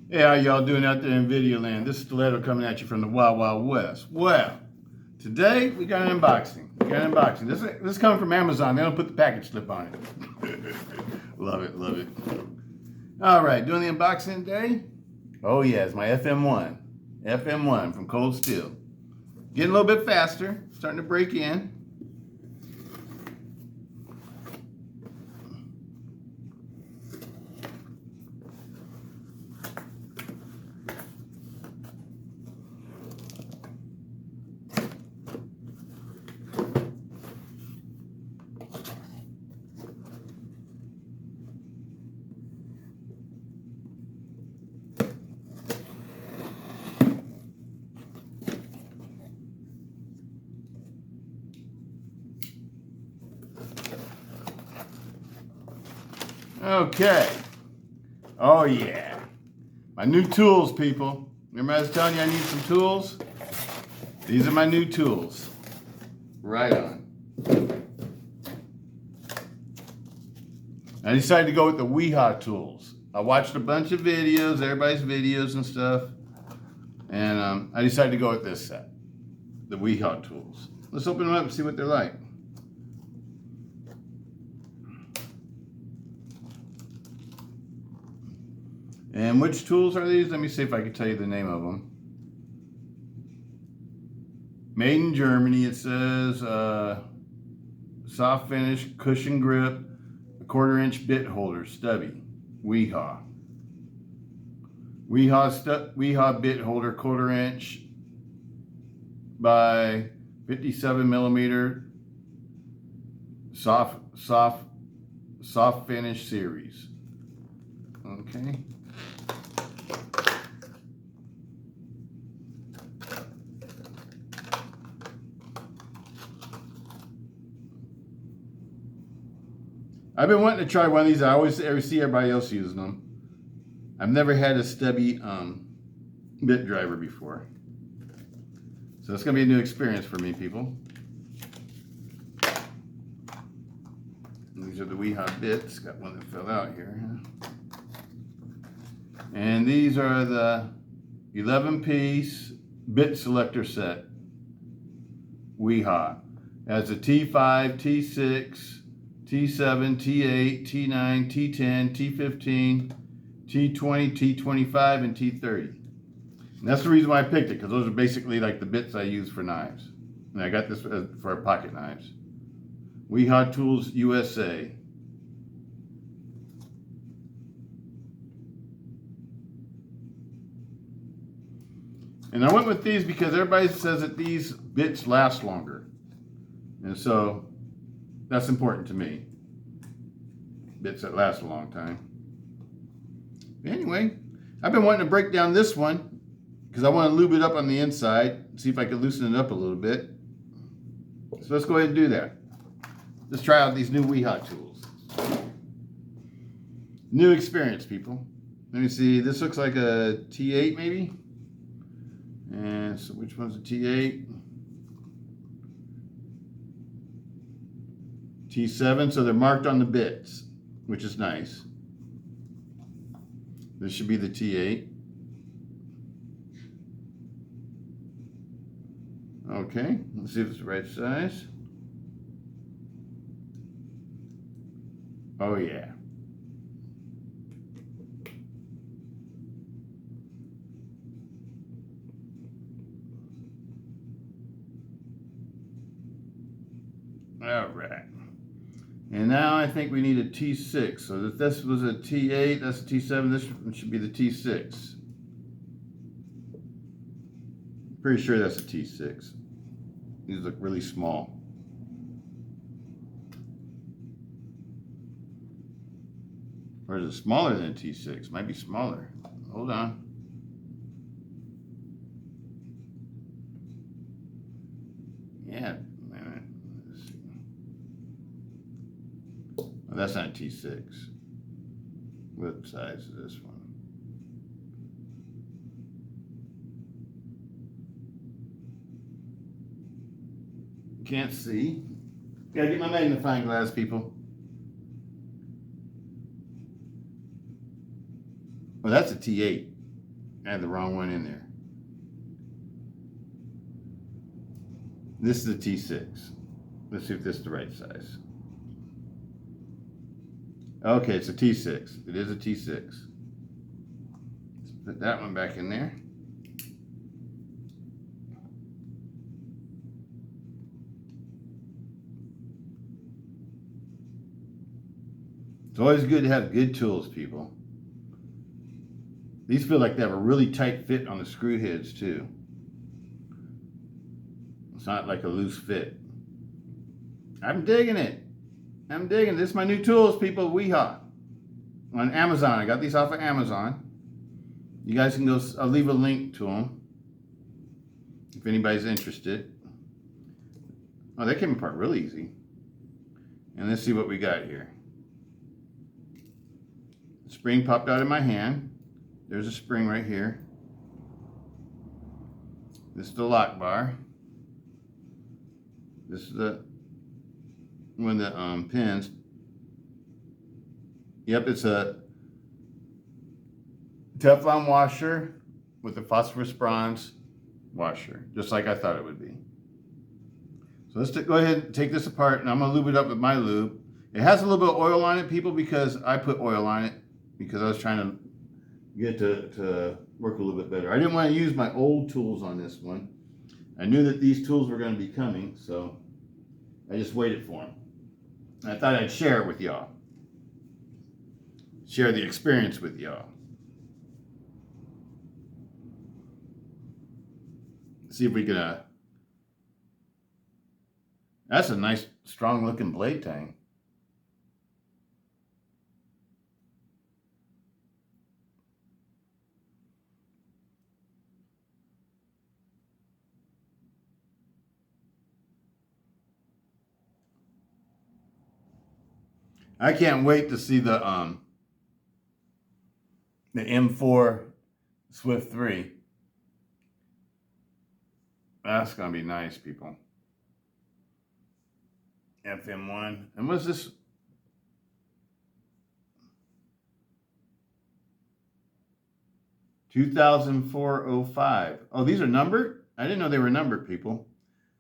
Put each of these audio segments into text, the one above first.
Hey, how y'all doing out there in video land? This is Stiletto coming at you from the Wild Wild West. Well, today we got an unboxing. This is coming from Amazon. They don't put the package slip on it. Love it, love it. All right, doing the unboxing today. Oh yeah, it's my FM-1. FM-1 from Cold Steel. Getting a little bit faster, starting to break in. Okay. Oh yeah. My new tools, people. Remember I was telling you I need some tools? These are my new tools. Right on. I decided to go with the Wiha Tools. I watched a bunch of videos, everybody's videos and stuff. And I decided to go with this set. The Wiha Tools. Let's open them up and see what they're like. And which tools are these? Let me see if I can tell you the name of them. Made in Germany, it says soft finish, cushion grip, a 1/4 inch bit holder, stubby, Wiha. Wiha bit holder, 1/4 inch by 57 millimeter, soft finish series. Okay. I've been wanting to try one of these. I always see everybody else using them. I've never had a stubby bit driver before. So it's going to be a new experience for me, people. These are the Wiha bits. Got one that fell out here. And these are the 11-piece bit selector set. Wiha. Has a T5, T6, T7, T8, T9, T10, T15, T20, T25, and T30. And that's the reason why I picked it, because those are basically like the bits I use for knives. And I got this for pocket knives. Wiha Tools USA. And I went with these because everybody says that these bits last longer. And so that's important to me. Bits that last a long time. Anyway, I've been wanting to break down this one because I want to lube it up on the inside, see if I can loosen it up a little bit. So let's go ahead and do that. Let's try out these new Wiha tools. New experience, people. Let me see, this looks like a T8 maybe? And so which one's a T8? T7, so they're marked on the bits, which is nice. This should be the T8. Okay, let's see if it's the right size. Oh yeah. All right. And now I think we need a T6. So if this was a T8, that's a T7, this one should be the T6. Pretty sure that's a T6. These look really small. Or is it smaller than a T6? Might be smaller. Hold on. Yeah. That's not a T6. What size is this one? Can't see. Gotta get my magnifying glass, people. Well, that's a T8. I had the wrong one in there. This is a T6. Let's see if this is the right size. Okay, it's a T6. It is a T6. Let's put that one back in there. It's always good to have good tools, people. These feel like they have a really tight fit on the screw heads, too. It's not like a loose fit. I'm digging it. I'm digging it. This is my new tools, people. Wiha. On Amazon. I got these off of Amazon. You guys can go, I'll leave a link to them if anybody's interested. Oh, they came apart really easy. And let's see what we got here. The spring popped out of my hand. There's a spring right here. This is the lock bar. This is the one of the pins. Yep, it's a Teflon washer with a phosphorus bronze washer, just like I thought it would be. So let's go ahead and take this apart, and I'm gonna lube it up with my lube. It has a little bit of oil on it, people, because I put oil on it because I was trying to get to work a little bit better. I didn't want to use my old tools on this one. I knew that these tools were going to be coming, so I just waited for them. And I thought I'd share it with y'all. Share the experience with y'all. See if we can, that's a nice, strong looking blade tang. I can't wait to see the M4 Swift 3. That's gonna be nice, people. FM-1. And what's this? $2004-05. Oh, these are numbered? I didn't know they were numbered, people.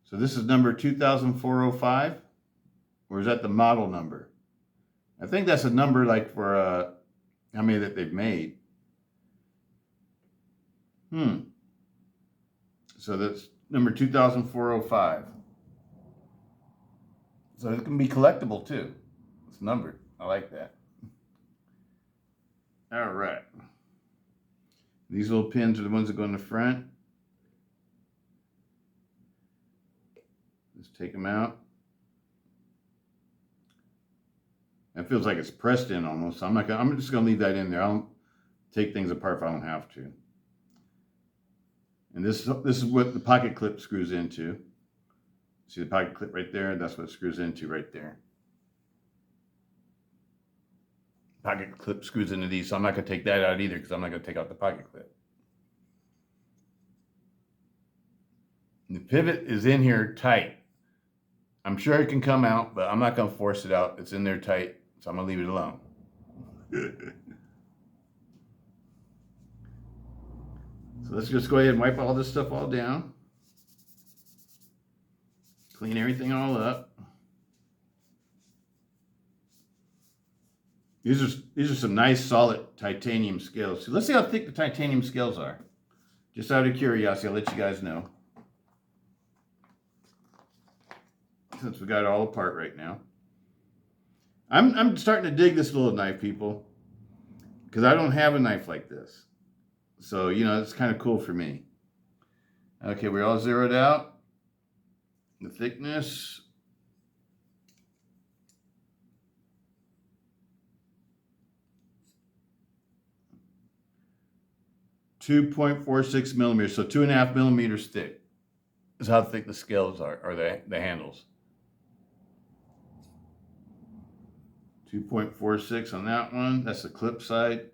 So this is number 2004-05? Or is that the model number? I think that's a number like for how many that they've made. So that's number 2004-05. So it can be collectible too. It's numbered. I like that. All right. These little pins are the ones that go in the front. Let's take them out. It feels like it's pressed in almost. So I'm just gonna leave that in there. I'll take things apart if I don't have to. And this is what the pocket clip screws into. See the pocket clip right there? That's what it screws into right there. Pocket clip screws into these, so I'm not gonna take that out either because I'm not gonna take out the pocket clip. And the pivot is in here tight. I'm sure it can come out, but I'm not gonna force it out. It's in there tight, so I'm gonna leave it alone. So let's just go ahead and wipe all this stuff all down. Clean everything all up. These are some nice solid titanium scales. So let's see how thick the titanium scales are. Just out of curiosity, I'll let you guys know. Since we got it all apart right now. I'm starting to dig this little knife, people, because I don't have a knife like this. So, you know, it's kind of cool for me. Okay, we're all zeroed out. The thickness. .46 millimeters, so 2.5 millimeters thick is how thick the scales are, or the handles. 2.46 on that one. That's the clip side.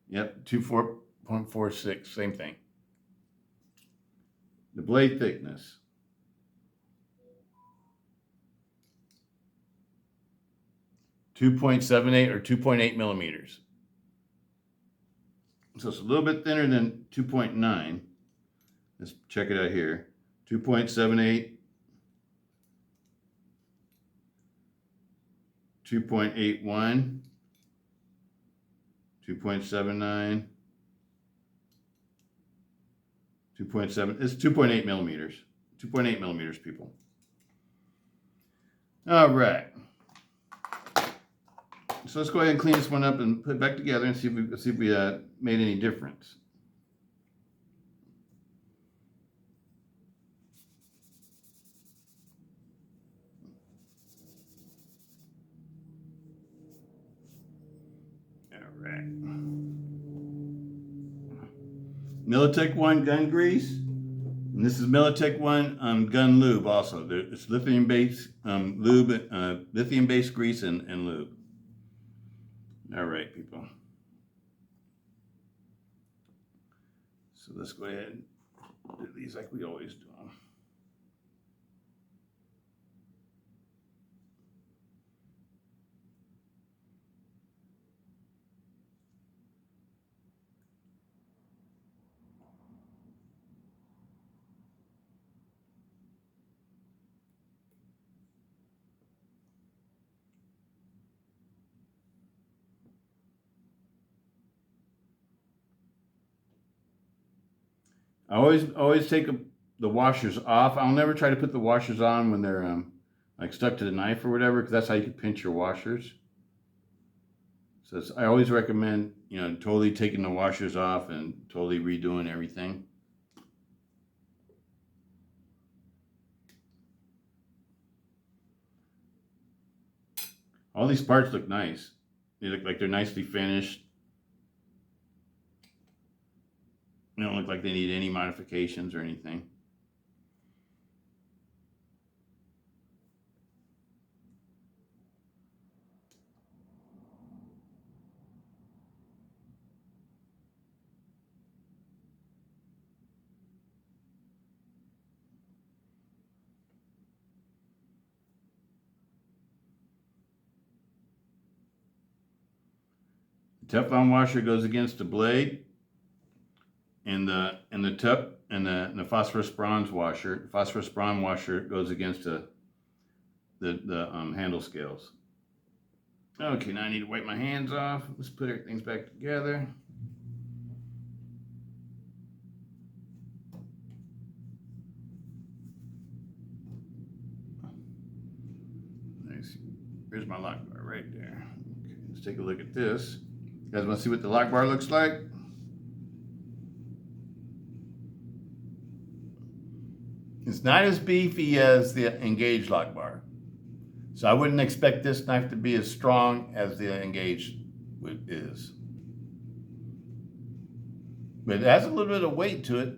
Yep, 2.46, same thing. The blade thickness. .78 or 2.8 millimeters. So it's a little bit thinner than 2.9. Let's check it out here. 2.78, 2.81, 2.79, 2.7. It's 2.8 millimeters. 2.8 millimeters, people. All right. So let's go ahead and clean this one up and put it back together and see if we made any difference. All right. Militech 1 gun grease, and this is Militech 1 gun lube also. It's lithium-based lube, lithium-based grease and lube. All right, people. So let's go ahead and do these like we always do them. I always take the washers off. I'll never try to put the washers on when they're like stuck to the knife or whatever, because that's how you can pinch your washers. So I always recommend, you know, totally taking the washers off and totally redoing everything. All these parts look nice. They look like they're nicely finished. They don't look like they need any modifications or anything. The Teflon washer goes against the blade, and the phosphorus bronze washer. Phosphorus bronze washer goes against the handle scales. Okay, now I need to wipe my hands off. Let's put everything back together. Nice. Here's my lock bar right there. Okay, let's take a look at this. You guys want to see what the lock bar looks like? It's not as beefy as the Engage lock bar. So I wouldn't expect this knife to be as strong as the Engage is. But it has a little bit of weight to it.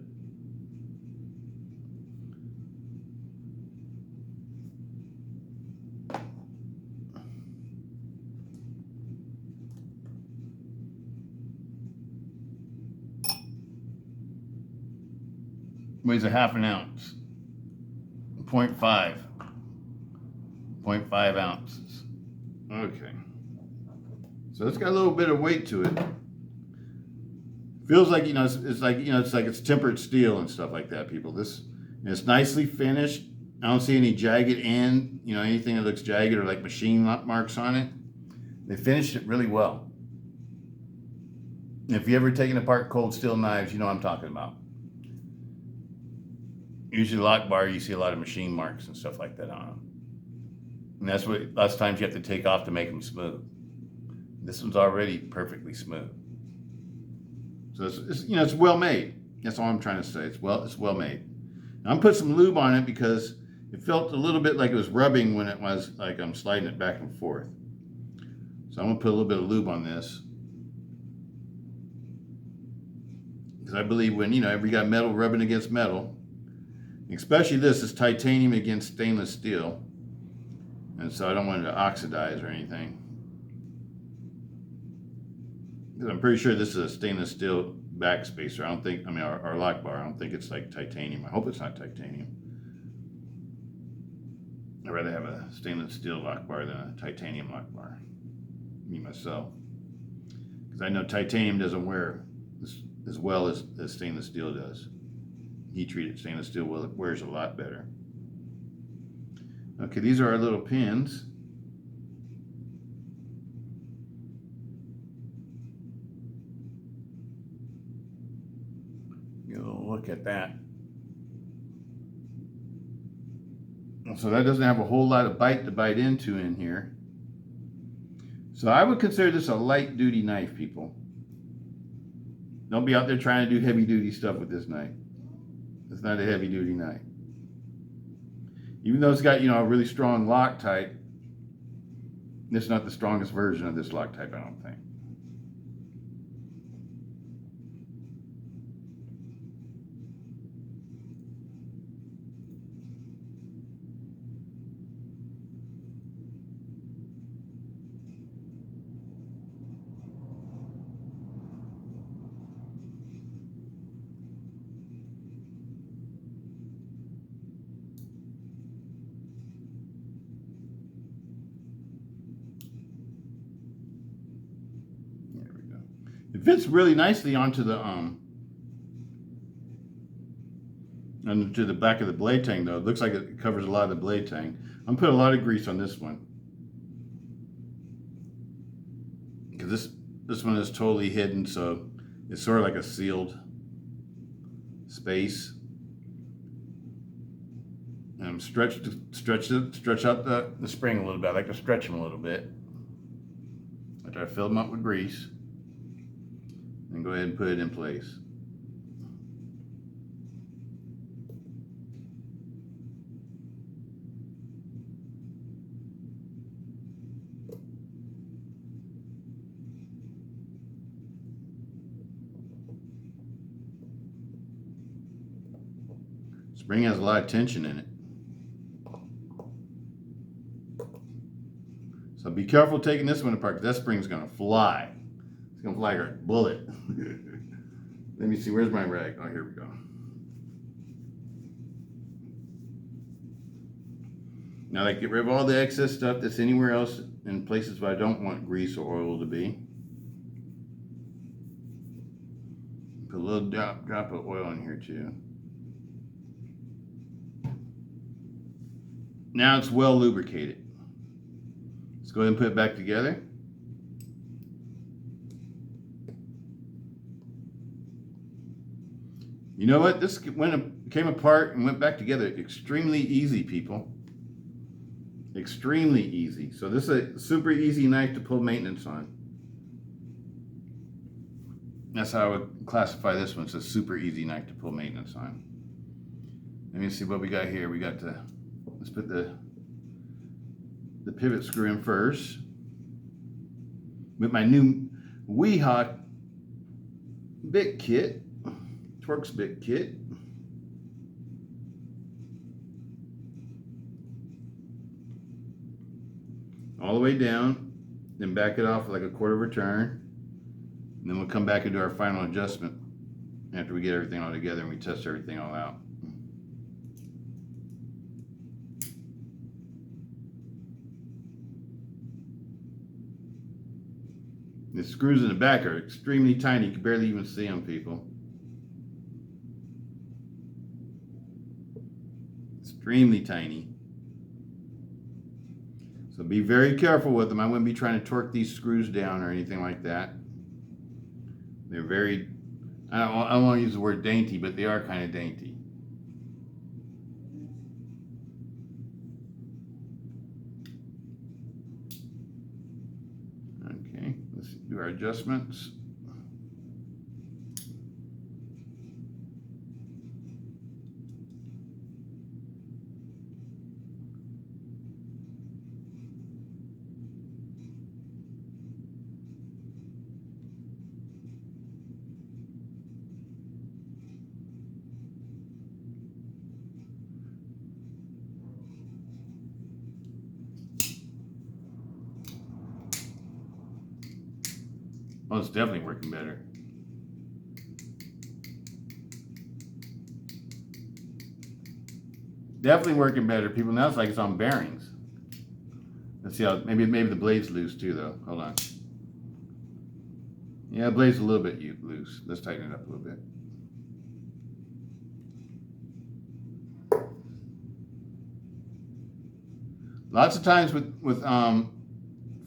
Weighs a half an ounce. 0.5 ounces. Okay. So it's got a little bit of weight to it. Feels like, you know, it's like, you know, it's like it's tempered steel and stuff like that, people. It's nicely finished. I don't see any jagged end, you know, anything that looks jagged or like machine marks on it. They finished it really well. If you ever taken apart cold steel knives, you know what I'm talking about. Usually lock bar, you see a lot of machine marks and stuff like that on them. And that's what lots of times you have to take off to make them smooth. This one's already perfectly smooth. So it's you know, it's well made. That's all I'm trying to say. It's well made. Now I'm putting some lube on it because it felt a little bit like it was rubbing when it was like I'm sliding it back and forth. So I'm gonna put a little bit of lube on this. Because I believe when, you know, we got metal rubbing against metal, especially this is titanium against stainless steel. And so I don't want it to oxidize or anything. Because I'm pretty sure this is a stainless steel backspacer. I don't think, I mean, our lock bar, I don't think it's like titanium. I hope it's not titanium. I'd rather have a stainless steel lock bar than a titanium lock bar. Me, myself. Because I know titanium doesn't wear as well as stainless steel does. Heat treated stainless steel wears a lot better. Okay, these are our little pins. Get a little look at that. So that doesn't have a whole lot of bite to bite into in here. So I would consider this a light duty knife, people. Don't be out there trying to do heavy duty stuff with this knife. It's not a heavy duty knife. Even though it's got, you know, a really strong Loctite, it's not the strongest version of this Loctite, I don't think. It fits really nicely onto the back of the blade tang though. It looks like it covers a lot of the blade tang. I'm putting a lot of grease on this one because this one is totally hidden, so it's sort of like a sealed space. And stretch out the spring a little bit. I like to stretch them a little bit after I fill them up with grease. And go ahead and put it in place. Spring has a lot of tension in it. So be careful taking this one apart because that spring's gonna fly. It's gonna fly like a bullet. Let me see, where's my rag? Oh, here we go. Now I get rid of all the excess stuff that's anywhere else in places where I don't want grease or oil to be. Put a little drop of oil in here too. Now it's well lubricated. Let's go ahead and put it back together. You know what? This came apart and went back together extremely easy, people. Extremely easy. So this is a super easy knife to pull maintenance on. That's how I would classify this one. It's a super easy knife to pull maintenance on. Let me see what we got here. We got let's put the pivot screw in first. With my new Wiha bit kit. Torx bit kit. All the way down, then back it off like a quarter of a turn. And then we'll come back and do our final adjustment after we get everything all together and we test everything all out. The screws in the back are extremely tiny. You can barely even see them, people. Extremely tiny. So be very careful with them. I wouldn't be trying to torque these screws down or anything like that. They're very, I don't want to use the word dainty, but they are kind of dainty. Okay, let's do our adjustments. Oh, it's definitely working better. Definitely working better, people. Now it's like it's on bearings. Let's see how, maybe the blade's loose too, though. Hold on. Yeah, the blade's a little bit loose. Let's tighten it up a little bit. Lots of times with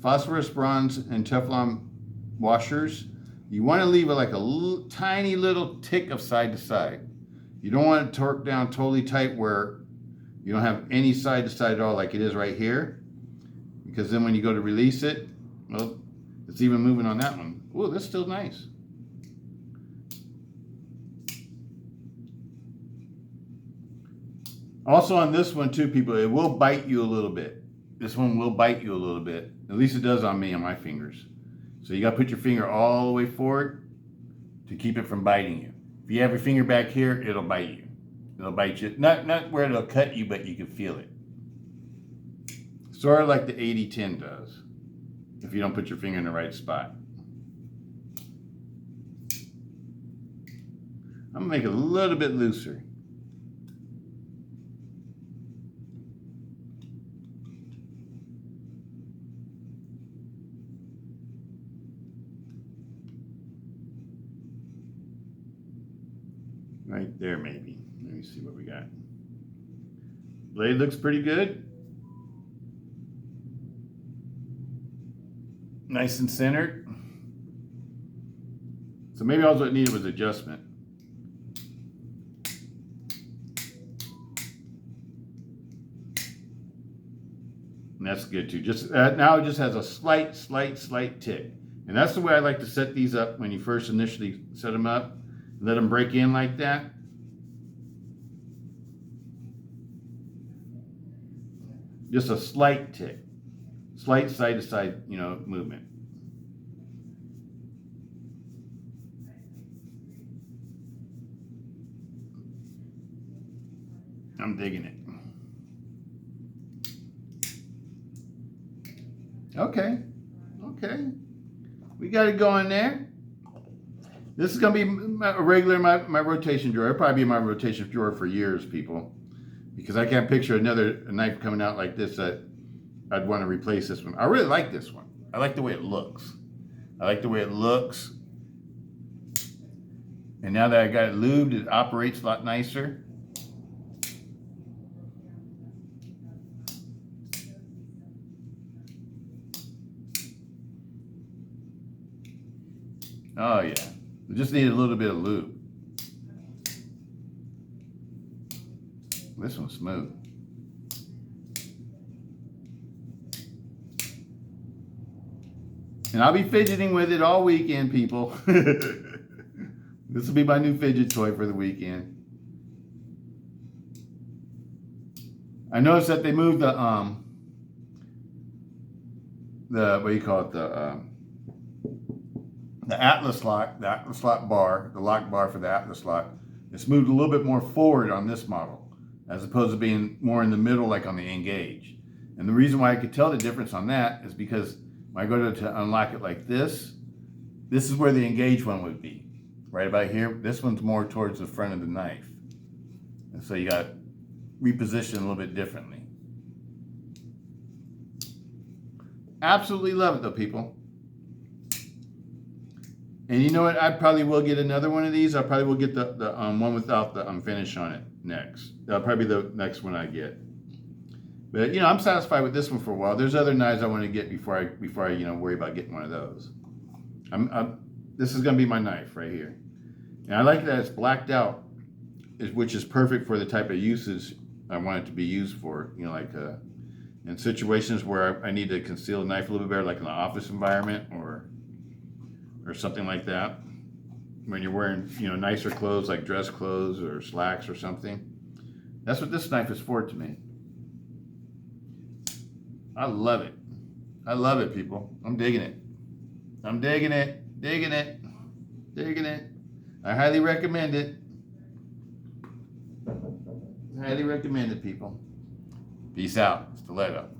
phosphorus, bronze, and Teflon washers, you want to leave it like a tiny little tick of side to side. You don't want it to torque down totally tight where you don't have any side to side at all like it is right here. Because then when you go to release it, well, it's even moving on that one. Ooh, that's still nice. Also on this one too, people, it will bite you a little bit. This one will bite you a little bit. At least it does on me, on my fingers. So you got to put your finger all the way forward to keep it from biting you. If you have your finger back here, it'll bite you. It'll bite you. Not where it'll cut you, but you can feel it. Sort of like the 80-10 does, if you don't put your finger in the right spot. I'm going to make it a little bit looser. Right there, maybe. Let me see what we got. Blade looks pretty good. Nice and centered. So maybe all it needed was adjustment. And that's good too. Just now it just has a slight tick. And that's the way I like to set these up when you first initially set them up. Let them break in like that. Just a slight tick. Slight side to side, movement. I'm digging it. Okay. We got it going there. This is going to be my rotation drawer. It'll probably be my rotation drawer for years, people. Because I can't picture another knife coming out like this that I'd want to replace this one. I really like this one. I like the way it looks. And now that I got it lubed, it operates a lot nicer. Oh yeah. We just need a little bit of lube. This one's smooth. And I'll be fidgeting with it all weekend, people. This will be my new fidget toy for the weekend. I noticed that they moved the what do you call it, the Atlas lock, the Atlas lock bar, the lock bar for the Atlas lock. It's moved a little bit more forward on this model, as opposed to being more in the middle like on the Engage. And the reason why I could tell the difference on that is because when I go to unlock it like this is where the Engage one would be. Right about here. This one's more towards the front of the knife. And so you got to reposition a little bit differently. Absolutely love it though, people. And you know what? I probably will get another one of these. I probably will get the one without the finish on it next. That'll probably be the next one I get. But I'm satisfied with this one for a while. There's other knives I want to get before I worry about getting one of those. This is going to be my knife right here. And I like that it's blacked out, which is perfect for the type of uses I want it to be used for. Like in situations where I need to conceal a knife a little bit better, like in an office environment or something like that. When you're wearing, nicer clothes like dress clothes or slacks or something. That's what this knife is for to me. I love it. I love it, people. I'm digging it. I'm digging it. Digging it. Digging it. I highly recommend it. Highly recommend it, people. Peace out. Stiletto.